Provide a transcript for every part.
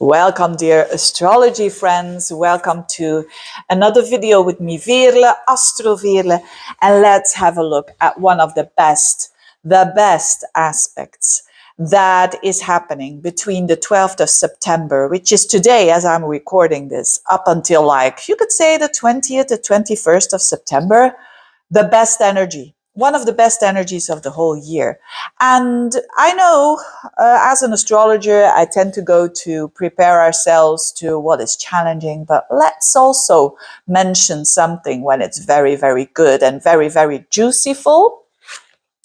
Welcome, dear astrology friends. Welcome to another video with me, Veerle, Astro Veerle. And let's have a look at one of the best aspects that is happening between the 12th of September, which is today as I'm recording this, up until you could say the 20th, the 21st of September, the best energy. One of the best energies of the whole year. And I know as an astrologer, I tend to go to prepare ourselves to what is challenging, but let's also mention something when it's very, very good and very, very juicyful.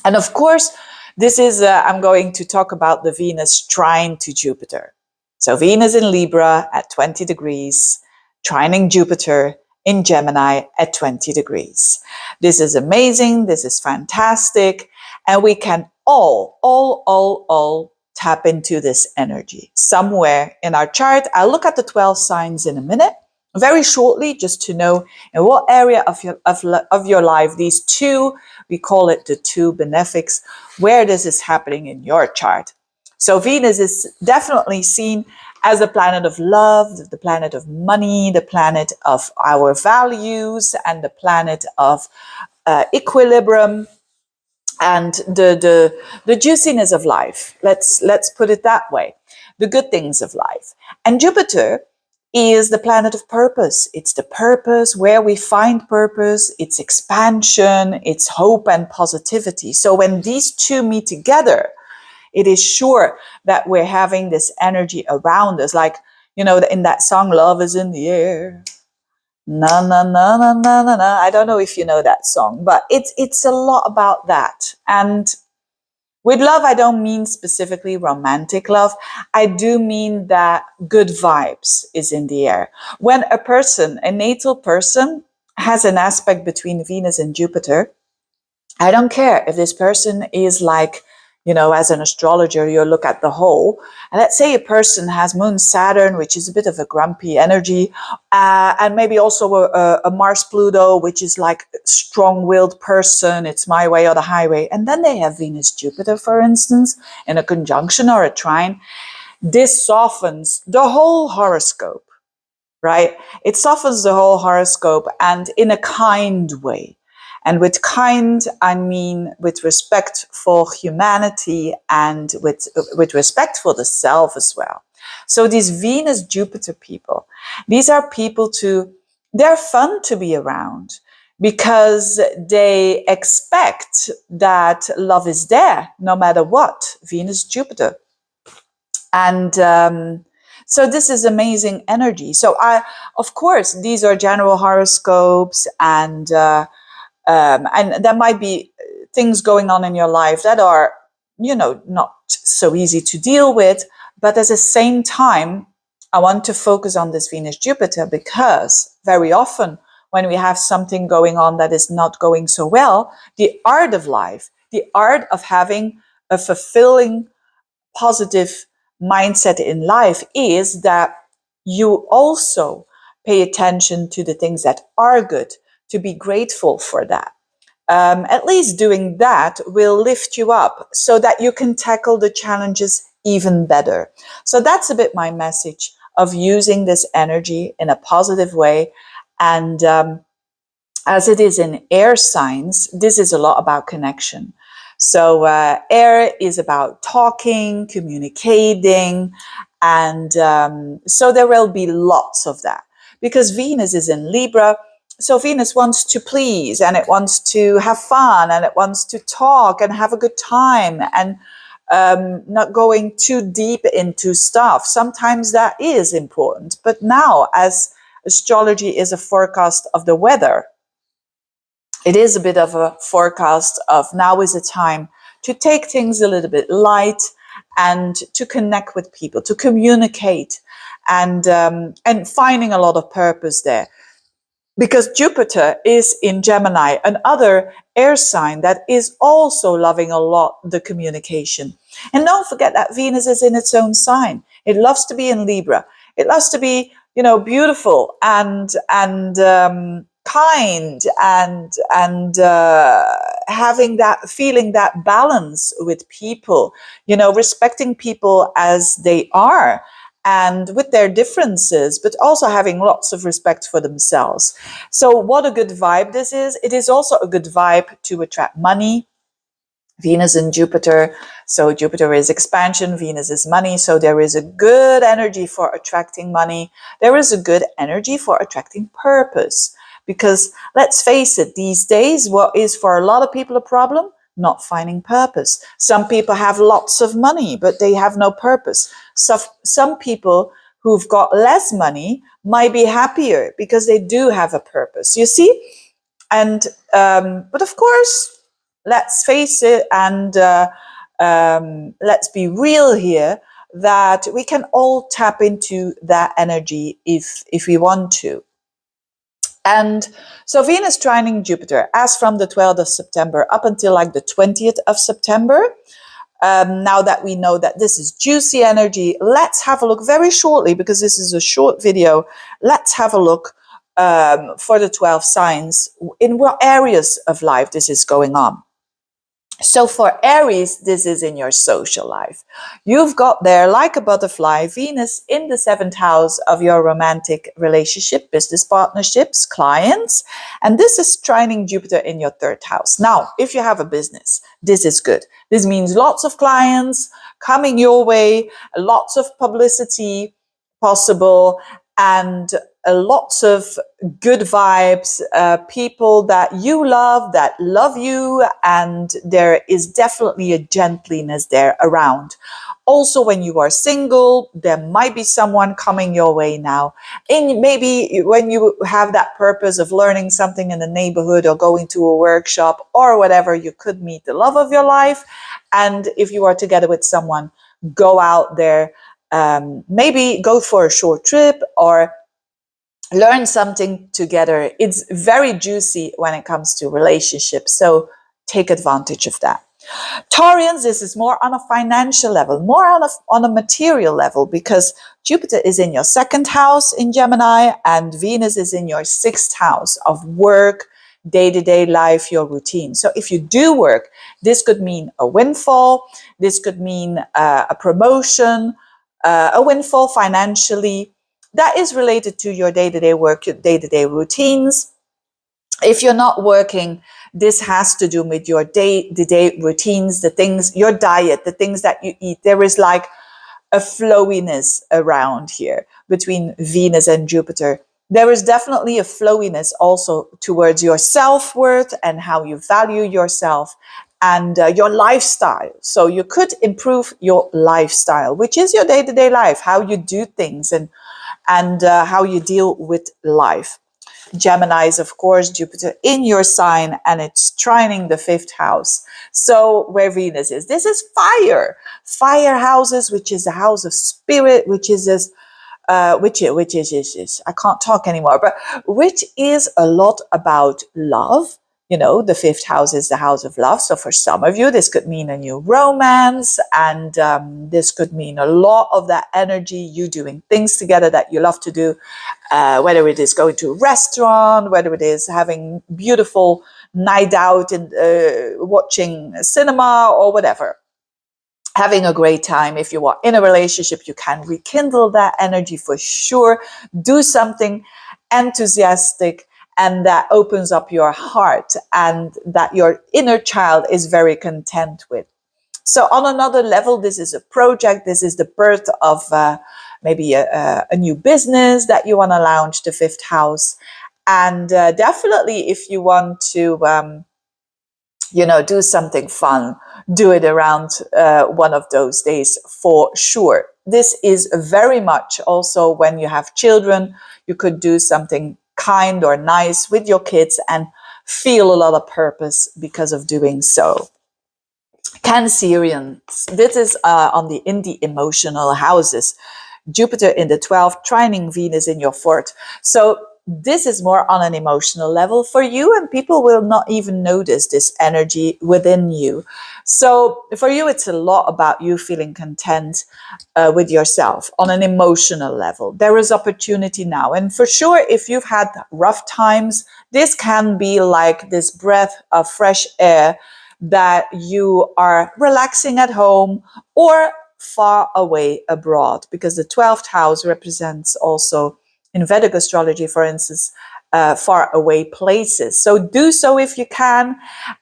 And of course, this is, I'm going to talk about the Venus trine to Jupiter. So Venus in Libra at 20 degrees, trining Jupiter in Gemini at 20 degrees. This is amazing. This is fantastic. And we can all tap into this energy somewhere in our chart. I'll look at the 12 signs in a minute, very shortly, just to know in what area of your life these two, we call it the two benefics, where this is happening in your chart. So Venus is definitely seen as the planet of love, the planet of money, the planet of our values, and the planet of equilibrium and the juiciness of life. Let's put it that way. The good things of life. And Jupiter is the planet of purpose. It's the purpose, where we find purpose, it's expansion, it's hope and positivity. So when these two meet together, it is sure that we're having this energy around us. Like, you know, in that song, Love is in the Air. Na, na, na, na, na, na, na. I don't know if you know that song, but it's a lot about that. And with love, I don't mean specifically romantic love. I do mean that good vibes is in the air. When a person, a natal person, has an aspect between Venus and Jupiter, I don't care if this person is like, you know, as an astrologer, you look at the whole. And let's say a person has Moon Saturn, which is a bit of a grumpy energy, and maybe also a Mars Pluto, which is like a strong-willed person. It's my way or the highway. And then they have Venus Jupiter, for instance, in a conjunction or a trine. This softens the whole horoscope, right? It softens the whole horoscope, and in a kind way. And with kind, I mean with respect for humanity and with respect for the self as well. So these Venus-Jupiter people, these are people they're fun to be around because they expect that love is there no matter what, Venus-Jupiter. And so this is amazing energy. So of course, these are general horoscopes and there might be things going on in your life that are, you know, not so easy to deal with. But at the same time, I want to focus on this Venus-Jupiter because very often when we have something going on that is not going so well, the art of life, the art of having a fulfilling, positive mindset in life is that you also pay attention to the things that are good, to be grateful for that. At least doing that will lift you up so that you can tackle the challenges even better. So that's a bit my message of using this energy in a positive way. And as it is in air signs, this is a lot about connection. So air is about talking, communicating, and so there will be lots of that. Because Venus is in Libra, so Venus wants to please, and it wants to have fun, and it wants to talk and have a good time, and not going too deep into stuff. Sometimes that is important. But now, as astrology is a forecast of the weather, it is a bit of a forecast of now is a time to take things a little bit light and to connect with people, to communicate, and finding a lot of purpose there. Because Jupiter is in Gemini, another air sign that is also loving a lot the communication. And don't forget that Venus is in its own sign. It loves to be in Libra. It loves to be, you know, beautiful and kind and having that, feeling that balance with people, you know, respecting people as they are and with their differences, but also having lots of respect for themselves. So what a good vibe this is. It is also a good vibe to attract money. Venus and Jupiter. So Jupiter is expansion, Venus is money. So there is a good energy for attracting money. There is a good energy for attracting purpose. Because let's face it, these days, what is for a lot of people a problem? Not finding purpose. Some people have lots of money, but they have no purpose. So some people who've got less money might be happier because they do have a purpose, you see? And, but of course, let's face it, and let's be real here, that we can all tap into that energy if we want to. And so Venus trining Jupiter, as from the 12th of September up until like the 20th of September. Now that we know that this is juicy energy, let's have a look very shortly, because this is a short video. Let's have a look for the 12 signs, in what areas of life this is going on. So for Aries, this is in your social life. You've got there, like a butterfly, Venus in the 7th house of your romantic relationship, business partnerships, clients. And this is trining Jupiter in your 3rd house. Now, if you have a business, this is good. This means lots of clients coming your way, lots of publicity possible, and lots of good vibes, people that you love you, and there is definitely a gentleness there around. Also, when you are single, there might be someone coming your way now. And maybe when you have that purpose of learning something in the neighborhood or going to a workshop or whatever, you could meet the love of your life. And if you are together with someone, go out there, maybe go for a short trip or learn something together. It's very juicy when it comes to relationships, so take advantage of that. Taurians, this is more on a financial level, more on a material level, because Jupiter is in your 2nd house in Gemini and Venus is in your 6th house of work, day-to-day life, your routine. So if you do work, this could mean a windfall, this could mean a promotion, a windfall financially. That is related to your day-to-day work, your day-to-day routines. If you're not working, this has to do with your day-to-day routines, the things, your diet, the things that you eat. There is like a flowiness around here between Venus and Jupiter. There is definitely a flowiness also towards your self-worth and how you value yourself and your lifestyle. So you could improve your lifestyle, which is your day-to-day life, how you do things and how you deal with life. Gemini is, of course, Jupiter in your sign, and it's trining the 5th house. So where Venus is, this is fire houses, which is the house of spirit, which is this, which is I can't talk anymore, but which is a lot about love. You know, the 5th house is the house of love. So for some of you, this could mean a new romance, and this could mean a lot of that energy, you doing things together that you love to do, whether it is going to a restaurant, whether it is having beautiful night out and watching cinema or whatever. Having a great time. If you are in a relationship, you can rekindle that energy for sure. Do something enthusiastic, and that opens up your heart and that your inner child is very content with. So on another level, this is a project. This is the birth of maybe a new business that you want to launch, the 5th house. And definitely if you want to, do something fun, do it around one of those days for sure. This is very much also when you have children, you could do something kind or nice with your kids and feel a lot of purpose because of doing so. Cancerians, this is in the emotional houses. Jupiter in the 12th, trining Venus in your 4th. So this is more on an emotional level for you, and people will not even notice this energy within you. So for you, it's a lot about you feeling content with yourself on an emotional level. There is opportunity now. And for sure, if you've had rough times, this can be like this breath of fresh air that you are relaxing at home or far away abroad, because the 12th house represents also, in Vedic astrology, for instance, far away places. So do so if you can.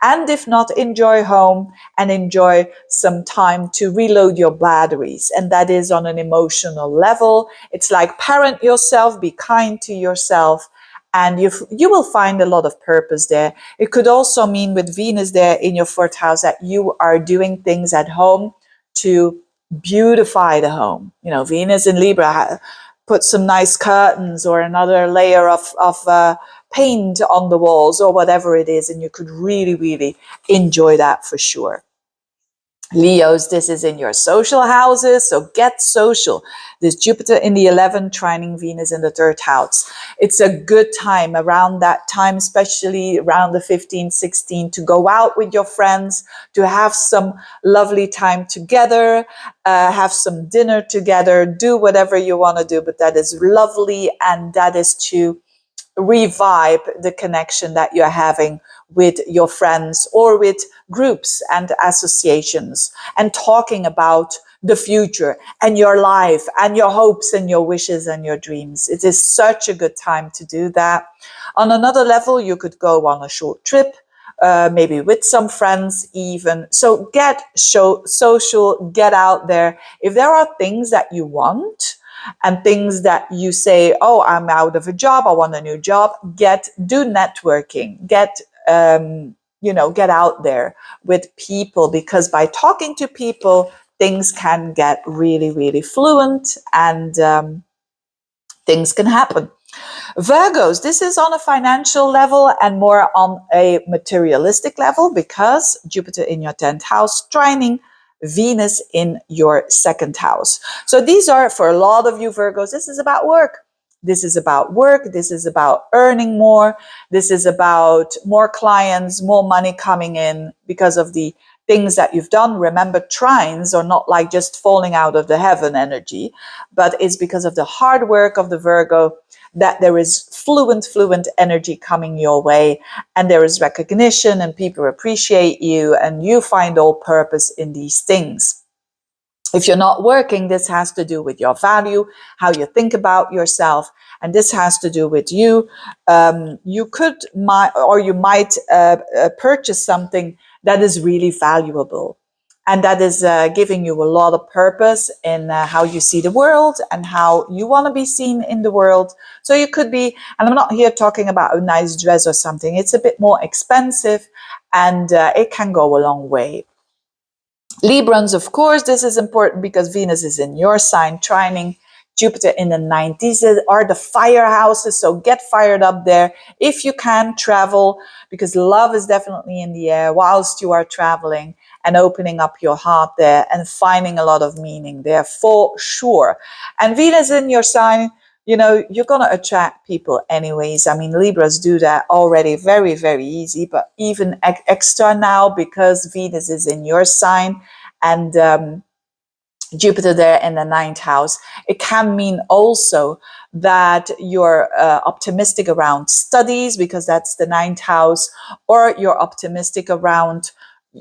And if not, enjoy home and enjoy some time to reload your batteries. And that is on an emotional level. It's like parent yourself, be kind to yourself, and you will find a lot of purpose there. It could also mean, with Venus there in your 4th house, that you are doing things at home to beautify the home. You know, Venus in Libra, put some nice curtains or another layer of paint on the walls or whatever it is, and you could really, really enjoy that for sure. Leos, this is in your social houses, so get social. This Jupiter in the 11th, trining Venus in the 3rd house. It's a good time around that time, especially around the 15th, 16th, to go out with your friends, to have some lovely time together, have some dinner together, do whatever you want to do, but that is lovely, and that is to revive the connection that you're having with your friends or with groups and associations, and talking about the future and your life and your hopes and your wishes and your dreams. It is such a good time to do that. On another level, you could go on a short trip, maybe with some friends even. So get social, get out there. If there are things that you want, and things that you say, oh, I'm out of a job, I want a new job, do networking, get out there with people, because by talking to people, things can get really, really fluent, and things can happen. Virgos, this is on a financial level and more on a materialistic level, because Jupiter in your 10th house, trining Venus in your 2nd house. So these are, for a lot of you Virgos, this is about work. This is about work. This is about earning more. This is about more clients, more money coming in because of the things that you've done. Remember, trines are not like just falling out of the heaven energy, but it's because of the hard work of the Virgo that there is fluent energy coming your way, and there is recognition, and people appreciate you, and you find all purpose in these things. If you're not working, this has to do with your value, how you think about yourself, and this has to do with you. You might purchase something that is really valuable, and that is giving you a lot of purpose in how you see the world and how you want to be seen in the world. So you could be, and I'm not here talking about a nice dress or something, it's a bit more expensive, and it can go a long way. Librans, of course, this is important because Venus is in your sign, trining Jupiter in the 9th. These are the fire houses, so get fired up there. If you can, travel, because love is definitely in the air whilst you are traveling, and opening up your heart there and finding a lot of meaning there for sure. And Venus in your sign, you're going to attract people anyways. I mean, Libras do that already very, very easy, but even extra now because Venus is in your sign and Jupiter there in the 9th house. It can mean also that you're optimistic around studies, because that's the 9th house, or you're optimistic around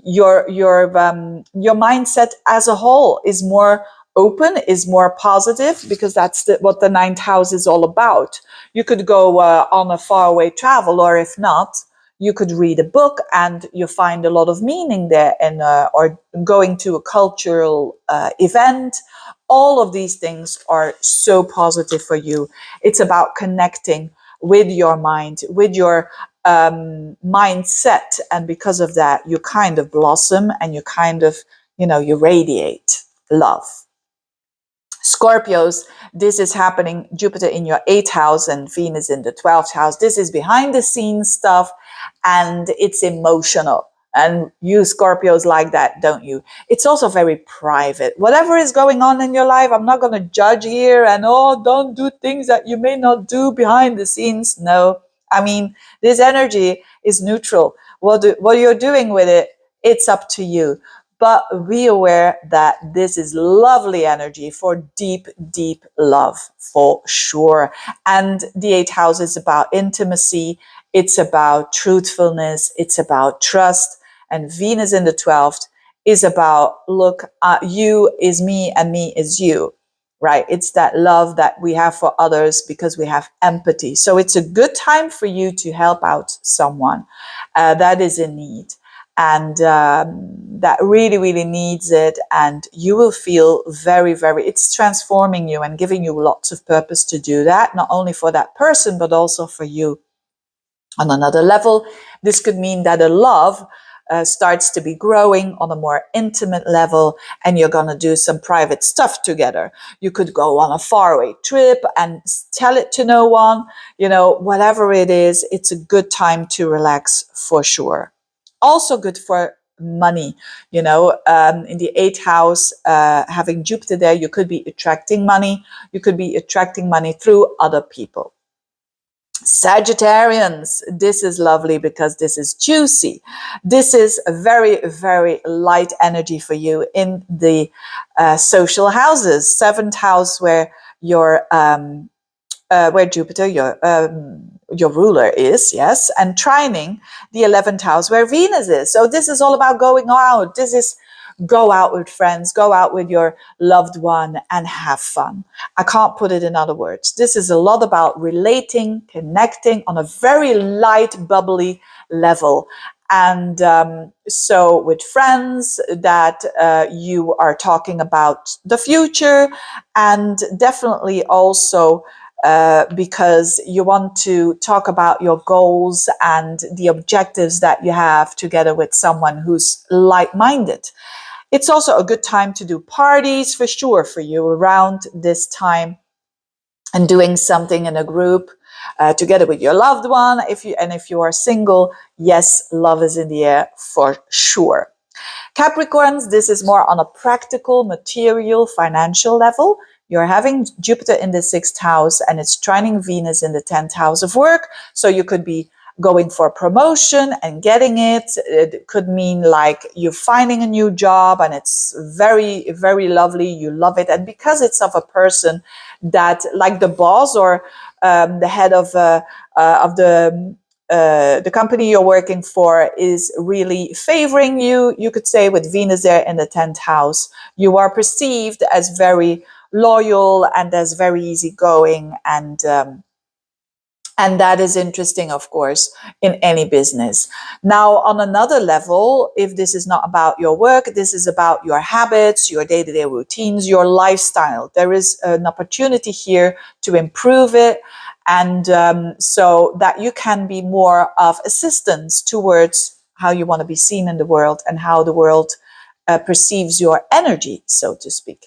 your mindset as a whole is more open, is more positive, because that's what the 9th house is all about. You could go on a faraway travel, or if not, you could read a book and you find a lot of meaning there, and or going to a cultural event. All of these things are so positive for you. It's about connecting with your mind, with your mindset, and because of that, you kind of blossom, and you kind of, you radiate love. Scorpios, this is happening, Jupiter in your 8th house and Venus in the 12th house. This is behind the scenes stuff, and it's emotional. And you Scorpios like that, don't you? It's also very private. Whatever is going on in your life, I'm not going to judge here and, don't do things that you may not do behind the scenes. No, I mean, this energy is neutral. What you're doing with it, it's up to you. But be aware that this is lovely energy for deep, deep love, for sure. And the 8th house is about intimacy. It's about truthfulness. It's about trust. And Venus in the 12th is about, look, you is me and me is you, right? It's that love that we have for others because we have empathy. So it's a good time for you to help out someone that is in need, and that really, really needs it. And you will feel very, very, it's transforming you and giving you lots of purpose to do that, not only for that person, but also for you on another level. This could mean that a love starts to be growing on a more intimate level, and you're going to do some private stuff together. You could go on a faraway trip and tell it to no one, whatever it is. It's a good time to relax for sure. Also good for money, in the 8th house, having Jupiter there, you could be attracting money. You could be attracting money through other people. Sagittarians, this is lovely because this is juicy. This is a very, very light energy for you in the social houses. 7th house, where where Jupiter, your ruler, is, yes, and trining the 11th house where Venus is. So this is all about going out. This is go out with friends, go out with your loved one and have fun. I can't put it in other words. This is a lot about relating, connecting on a very light, bubbly level. And so with friends that you are talking about the future, and definitely also because you want to talk about your goals and the objectives that you have together with someone who's like-minded. It's also a good time to do parties for sure for you around this time, and doing something in a group together with your loved one. If you are single, yes, love is in the air for sure. Capricorns, this is more on a practical, material, financial level. You're having Jupiter in the 6th house, and it's trining Venus in the 10th house of work. So you could be going for a promotion and getting it. It could mean like you're finding a new job and it's very, very lovely. You love it. And because it's of a person that, like the boss or the head of the company you're working for, is really favoring you, you could say, with Venus there in the 10th house, you are perceived as very loyal and as very easygoing, and that is interesting, of course, in any business. Now, on another level, if this is not about your work, this is about your habits, your day-to-day routines, your lifestyle. There is an opportunity here to improve it, and so that you can be more of assistance towards how you want to be seen in the world and how the world perceives your energy, so to speak.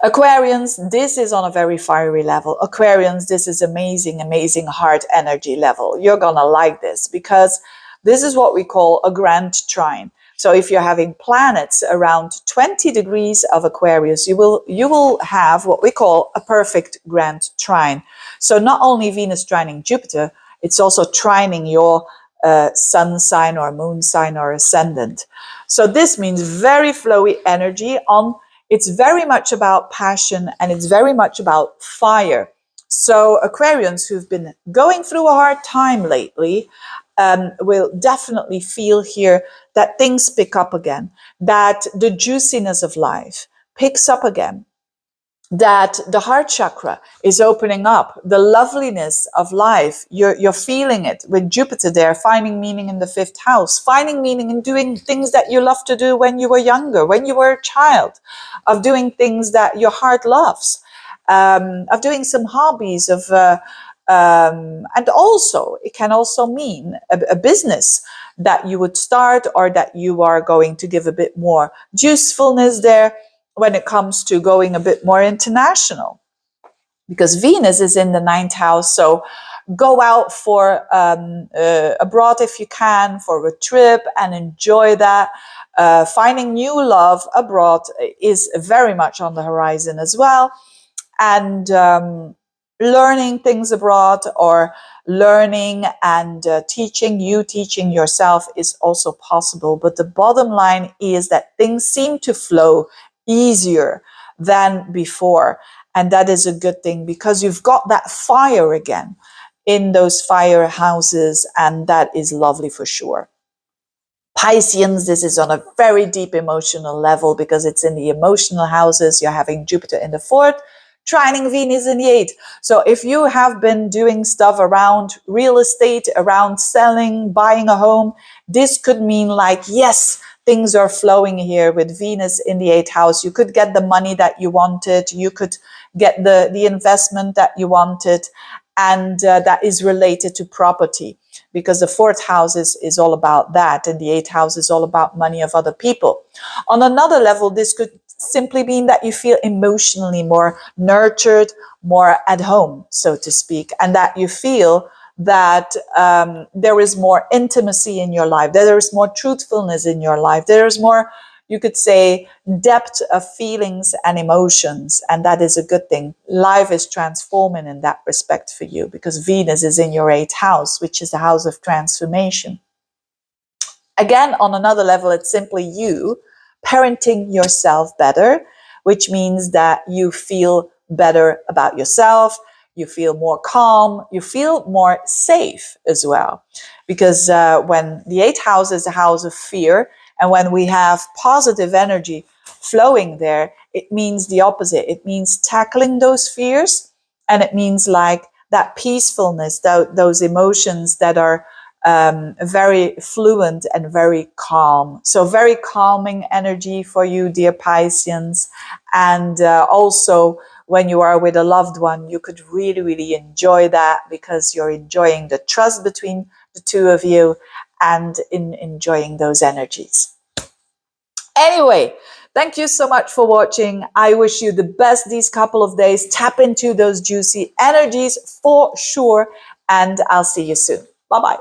Aquarians, this is on a very fiery level. Aquarians, this is amazing, amazing heart energy level. You're going to like this because this is what we call a grand trine. So if you're having planets around 20 degrees of Aquarius, you will have what we call a perfect grand trine. So not only Venus trining Jupiter, it's also trining your sun sign or moon sign or ascendant. So this means very flowy energy on. It's very much about passion, and it's very much about fire. So Aquarians who've been going through a hard time lately will definitely feel here that things pick up again, that the juiciness of life picks up again, that the heart chakra is opening up, the loveliness of life. You're feeling it with Jupiter there, finding meaning in the 5th house, finding meaning in doing things that you love to do when you were younger, when you were a child, of doing things that your heart loves, of doing some hobbies, and also it can also mean a business that you would start, or that you are going to give a bit more juicefulness there when it comes to going a bit more international, because Venus is in the 9th house. So go out for abroad if you can, for a trip, and enjoy that. Finding new love abroad is very much on the horizon as well. And learning things abroad, or learning and teaching yourself, is also possible. But the bottom line is that things seem to flow easier than before. And that is a good thing, because you've got that fire again in those fire houses, and that is lovely for sure. Pisceans, this is on a very deep emotional level because it's in the emotional houses. You're having Jupiter in the 4th, trining Venus in the 8th. So if you have been doing stuff around real estate, around selling, buying a home, this could mean like, yes, things are flowing here with Venus in the 8th house. You could get the money that you wanted. You could get the investment that you wanted. And that is related to property, because the 4th house is all about that, and the 8th house is all about money of other people. On another level, this could simply mean that you feel emotionally more nurtured, more at home, so to speak, and that you feel that there is more intimacy in your life, that there is more truthfulness in your life, there is more, you could say, depth of feelings and emotions, and that is a good thing. Life is transforming in that respect for you because Venus is in your 8th house, which is the house of transformation. Again, on another level, it's simply you parenting yourself better, which means that you feel better about yourself, you feel more calm, you feel more safe as well. Because when the 8th house is a house of fear, and when we have positive energy flowing there, it means the opposite. It means tackling those fears, and it means like that peacefulness, those emotions that are very fluent and very calm. So very calming energy for you, dear Pisceans. And also when you are with a loved one, you could really, really enjoy that because you're enjoying the trust between the two of you and in enjoying those energies. Anyway, thank you so much for watching. I wish you the best these couple of days. Tap into those juicy energies for sure. And I'll see you soon. Bye-bye.